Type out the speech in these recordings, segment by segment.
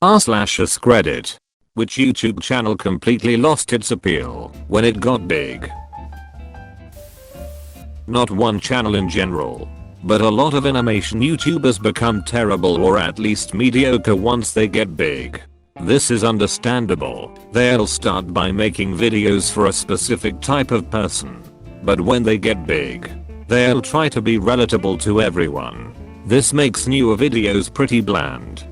r/AskReddit. Which YouTube channel completely lost its appeal when it got big? Not one channel in general, but a lot of animation YouTubers become terrible or at least mediocre once they get big. This is understandable. They'll start by making videos for a specific type of person. But when they get big, they'll try to be relatable to everyone. This makes newer videos pretty bland.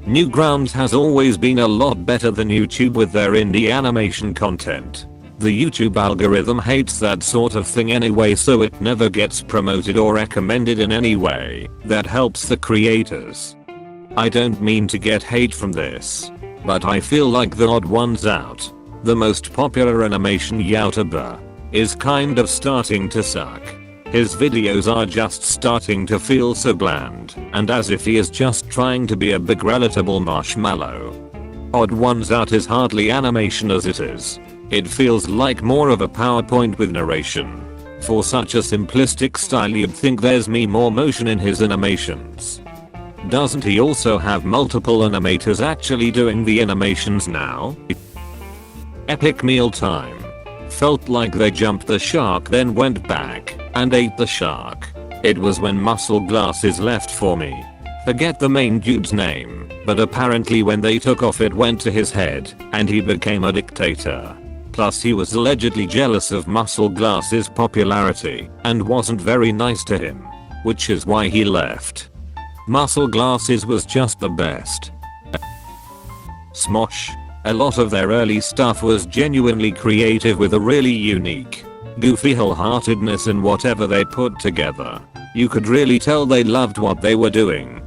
Newgrounds has always been a lot better than YouTube with their indie animation content. The YouTube algorithm hates that sort of thing anyway, so it never gets promoted or recommended in any way that helps the creators. I don't mean to get hate from this, but I feel like the odd ones out, the most popular animation YouTuber, is kind of starting to suck. His videos are just starting to feel so bland and as if he is just trying to be a big relatable marshmallow. Odd Ones Out is hardly animation as it is. It feels like more of a PowerPoint with narration. For such a simplistic style, you'd think there's more motion in his animations. Doesn't he also have multiple animators actually doing the animations now? Epic meal time. Felt like they jumped the shark then went back and ate the shark. It was when Muscle Glasses left for me. Forget the main dude's name, but apparently when they took off it went to his head and he became a dictator. Plus he was allegedly jealous of Muscle Glasses' popularity and wasn't very nice to him, which is why he left. Muscle Glasses was just the best. Smosh. A lot of their early stuff was genuinely creative with a really unique, goofy wholeheartedness in whatever they put together. You could really tell they loved what they were doing.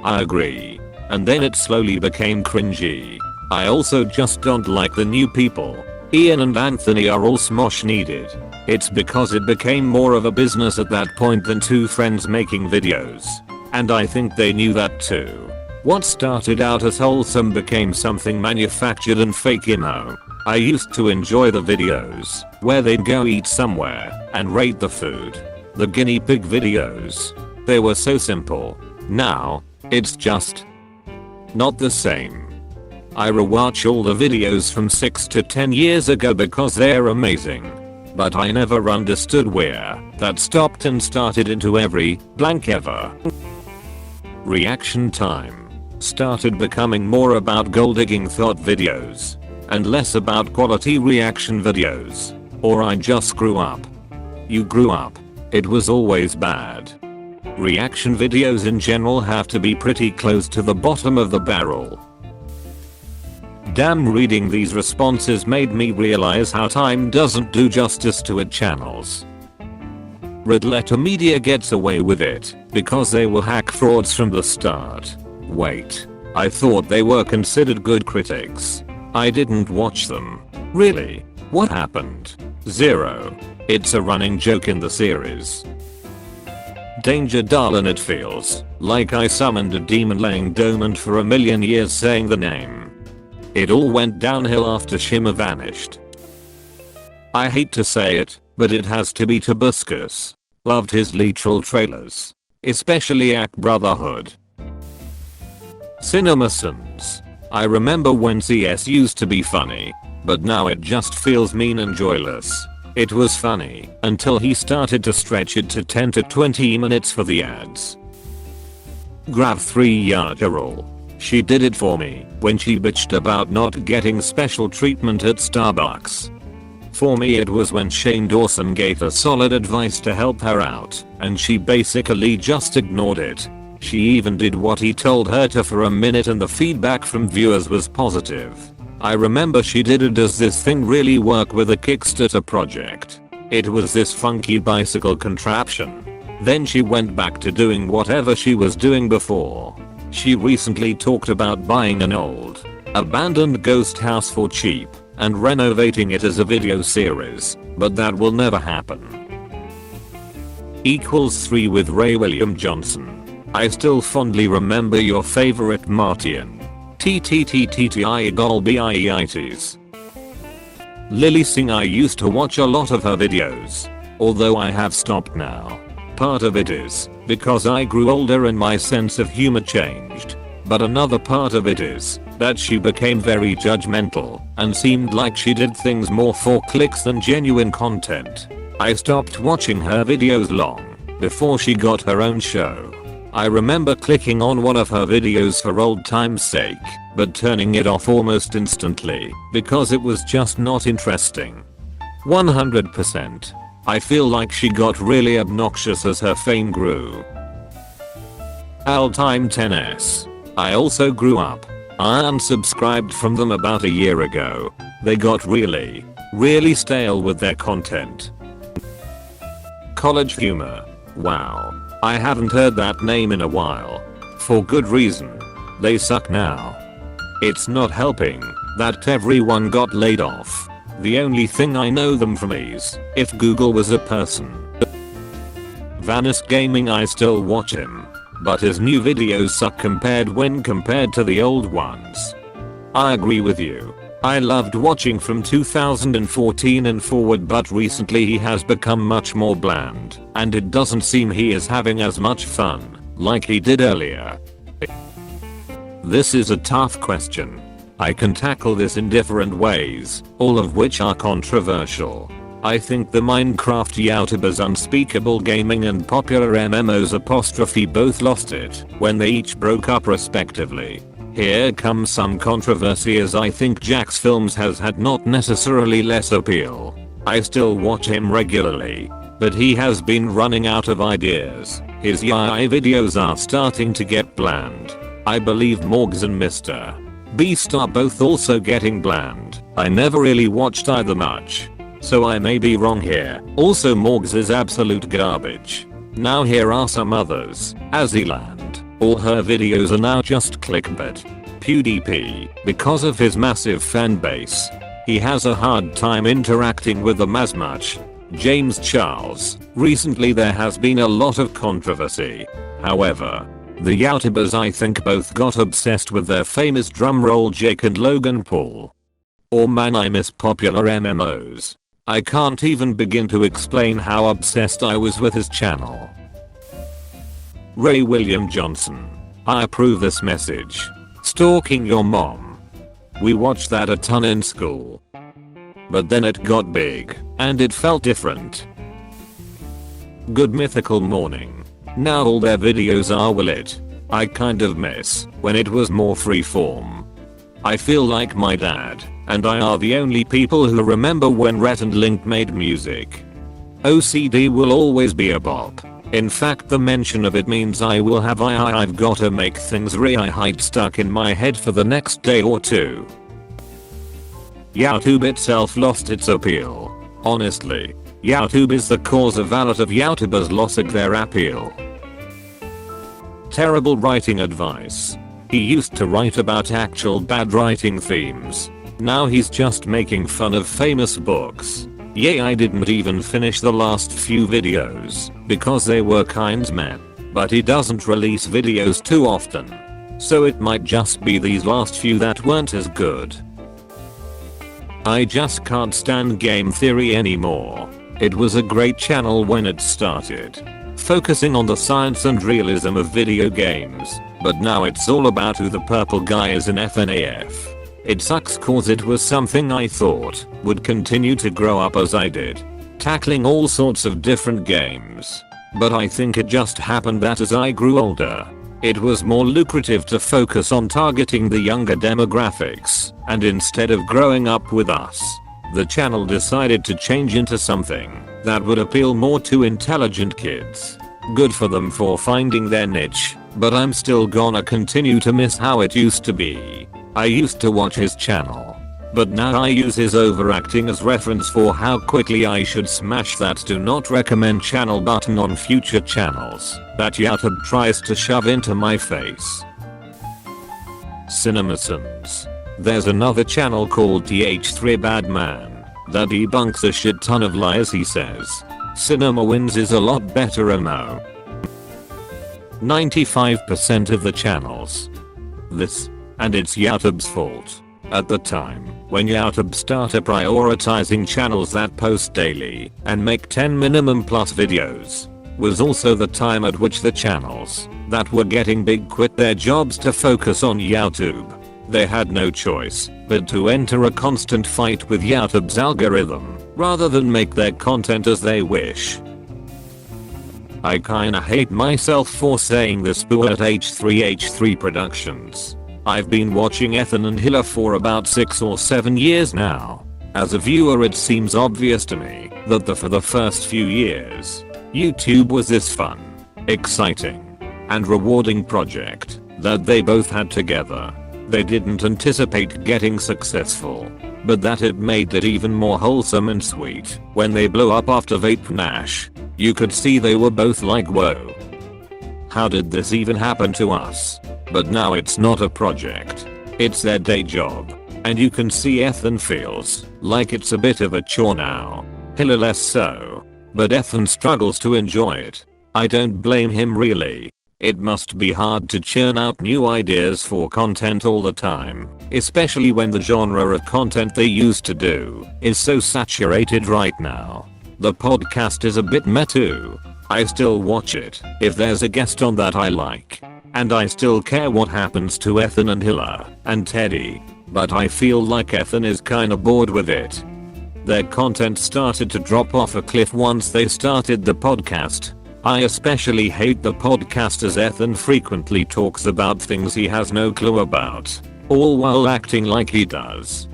I agree. And then it slowly became cringy. I also just don't like the new people. Ian and Anthony are all Smosh needed. It's because it became more of a business at that point than two friends making videos. And I think they knew that too. What started out as wholesome became something manufactured and fake emo. I used to enjoy the videos where they'd go eat somewhere and rate the food. The guinea pig videos. They were so simple. Now, it's just not the same. I rewatch all the videos from 6 to 10 years ago because they're amazing. But I never understood where that stopped and started into every blank ever. Reaction time. Started becoming more about gold digging thought videos and less about quality reaction videos. Or I just grew up. You grew up. It was always bad. Reaction videos in general have to be pretty close to the bottom of the barrel. Damn, reading these responses made me realize how time doesn't do justice to its channels. Red Letter Media gets away with it because they were hack frauds from the start. Wait, I thought they were considered good critics. I didn't watch them. Really? What happened? Zero. It's a running joke in the series. Danger Darlin, it feels like I summoned a demon laying dormant for a million years saying the name. It all went downhill after Shimmer vanished. I hate to say it, but it has to be Tobuscus. Loved his literal trailers. Especially Act Brotherhood. CinemaSins. I remember when CS used to be funny, but now it just feels mean and joyless. It was funny until he started to stretch it to 10 to 20 minutes for the ads. Grav 3 Yargerol. She did it for me when she bitched about not getting special treatment at Starbucks. For me it was when Shane Dawson gave her solid advice to help her out, and she basically just ignored it. She even did what he told her to for a minute and the feedback from viewers was positive. I remember she did it. Does this thing really work with a Kickstarter project? It was this funky bicycle contraption. Then she went back to doing whatever she was doing before. She recently talked about buying an old, abandoned ghost house for cheap and renovating it as a video series, but that will never happen. Equals 3 with Ray William Johnson. I still fondly remember your favorite Martian. TTTTTI-BIEITs. Lily Singh. I used to watch a lot of her videos, although I have stopped now. Part of it is because I grew older and my sense of humor changed. But another part of it is that she became very judgmental and seemed like she did things more for clicks than genuine content. I stopped watching her videos long before she got her own show. I remember clicking on one of her videos for old time's sake, but turning it off almost instantly because it was just not interesting. 100%. I feel like she got really obnoxious as her fame grew. Altime 10s. I also grew up. I unsubscribed from them about a year ago. They got really stale with their content. College Humor. Wow. I haven't heard that name in a while. For good reason. They suck now. It's not helping that everyone got laid off. The only thing I know them from is if Google was a person. Vanis Gaming, I still watch him, but his new videos suck compared to the old ones. I agree with you. I loved watching from 2014 and forward, but recently he has become much more bland, and it doesn't seem he is having as much fun like he did earlier. This is a tough question. I can tackle this in different ways, all of which are controversial. I think the Minecraft YouTubers Unspeakable Gaming and Popular MMOs apostrophe both lost it when they each broke up respectively. Here comes some controversy, as I think Jack's Films has had not necessarily less appeal. I still watch him regularly, but he has been running out of ideas. His AI videos are starting to get bland. I believe Morgs and Mr. Beast are both also getting bland. I never really watched either much, so I may be wrong here. Also, Morgs is absolute garbage. Now here are some others. Aziland. All her videos are now just clickbait. PewDiePie, because of his massive fan base, he has a hard time interacting with them as much. James Charles. Recently there has been a lot of controversy. However, the YouTubers I think both got obsessed with their famous drumroll Jake and Logan Paul. Oh man, I miss popular MMOs. I can't even begin to explain how obsessed I was with his channel. Ray William Johnson. I approve this message. Stalking your mom. We watched that a ton in school. But then it got big, and it felt different. Good Mythical Morning. Now all their videos are lit. I kind of miss when it was more freeform. I feel like my dad and I are the only people who remember when Rhett and Link made music. OCD will always be a bop. In fact, the mention of it means I will have I've gotta make things right stuck in my head for the next day or two. YouTube itself lost its appeal. Honestly, YouTube is the cause of a lot of YouTubers losing their appeal. Terrible writing advice. He used to write about actual bad writing themes. Now he's just making fun of famous books. Yeah, I didn't even finish the last few videos because they were kinda meh. But he doesn't release videos too often, so it might just be these last few that weren't as good. I just can't stand Game Theory anymore. It was a great channel when it started, focusing on the science and realism of video games, but now it's all about who the purple guy is in FNAF. It sucks cause it was something I thought would continue to grow up as I did, tackling all sorts of different games. But I think it just happened that as I grew older, it was more lucrative to focus on targeting the younger demographics, and instead of growing up with us, the channel decided to change into something that would appeal more to intelligent kids. Good for them for finding their niche, but I'm still gonna continue to miss how it used to be. I used to watch his channel, but now I use his overacting as reference for how quickly I should smash that do not recommend channel button on future channels that YouTube tries to shove into my face. CinemaSins. There's another channel called TH3 Badman that debunks a shit ton of lies he says. Cinema Wins is a lot better MO. 95% of the channels. This, and it's YouTube's fault. At the time, when YouTube started prioritizing channels that post daily and make 10 minimum plus videos, was also the time at which the channels that were getting big quit their jobs to focus on YouTube. They had no choice but to enter a constant fight with YouTube's algorithm rather than make their content as they wish. I kinda hate myself for saying this, but at H3H3 Productions, I've been watching Ethan and Hilla for about 6 or 7 years now. As a viewer, it seems obvious to me that for the first few years, YouTube was this fun, exciting, and rewarding project that they both had together. They didn't anticipate getting successful, but that it made it even more wholesome and sweet when they blew up after Vape Nash. You could see they were both like, whoa. How did this even happen to us? But now it's not a project. It's their day job. And you can see Ethan feels like it's a bit of a chore now. Hilla less so. But Ethan struggles to enjoy it. I don't blame him really. It must be hard to churn out new ideas for content all the time, especially when the genre of content they used to do is so saturated right now. The podcast is a bit meh too. I still watch it if there's a guest on that I like. And I still care what happens to Ethan and Hilla and Teddy. But I feel like Ethan is kinda bored with it. Their content started to drop off a cliff once they started the podcast. I especially hate the podcast as Ethan frequently talks about things he has no clue about, all while acting like he does.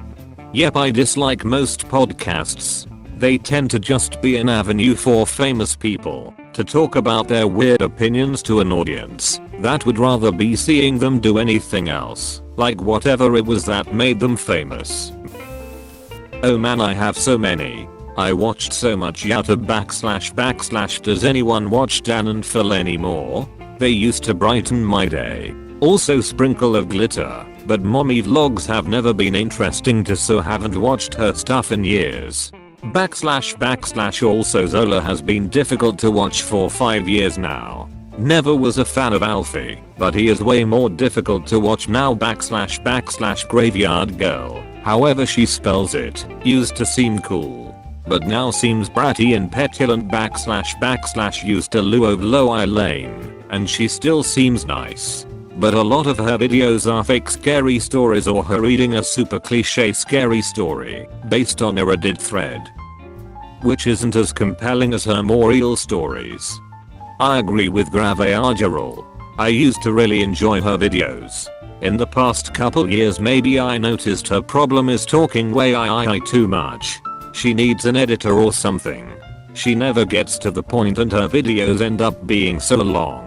Yep, I dislike most podcasts. They tend to just be an avenue for famous people to talk about their weird opinions to an audience that would rather be seeing them do anything else, like whatever it was that made them famous. Oh man, I have so many. I watched so much YouTube // Does anyone watch Dan and Phil anymore? They used to brighten my day. Also Sprinkle of Glitter, but mommy vlogs have never been interesting to, so haven't watched her stuff in years. // Also Zola has been difficult to watch for 5 years now. Never was a fan of Alfie, but he is way more difficult to watch now // Graveyard Girl, however she spells it, used to seem cool, but now seems bratty and petulant // used to low Elaine, and she still seems nice. But a lot of her videos are fake scary stories or her reading a super cliche scary story based on a Reddit thread, which isn't as compelling as her more real stories. I agree with Grave Argerol. I used to really enjoy her videos. In the past couple years maybe I noticed her problem is talking way too much. She needs an editor or something. She never gets to the point and her videos end up being so long.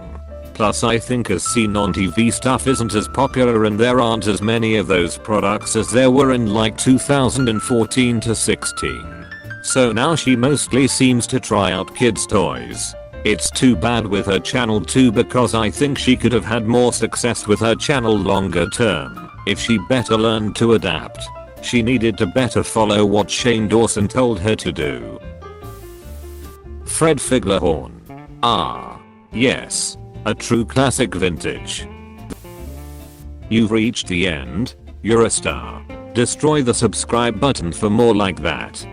Plus I think as seen on TV stuff isn't as popular and there aren't as many of those products as there were in like 2014 to 16. So now she mostly seems to try out kids toys. It's too bad with her channel too, because I think she could have had more success with her channel longer term if she better learned to adapt. She needed to better follow what Shane Dawson told her to do. Fred Figlerhorn. Ah. Yes. A true classic vintage. You've reached the end. You're a star. Destroy the subscribe button for more like that.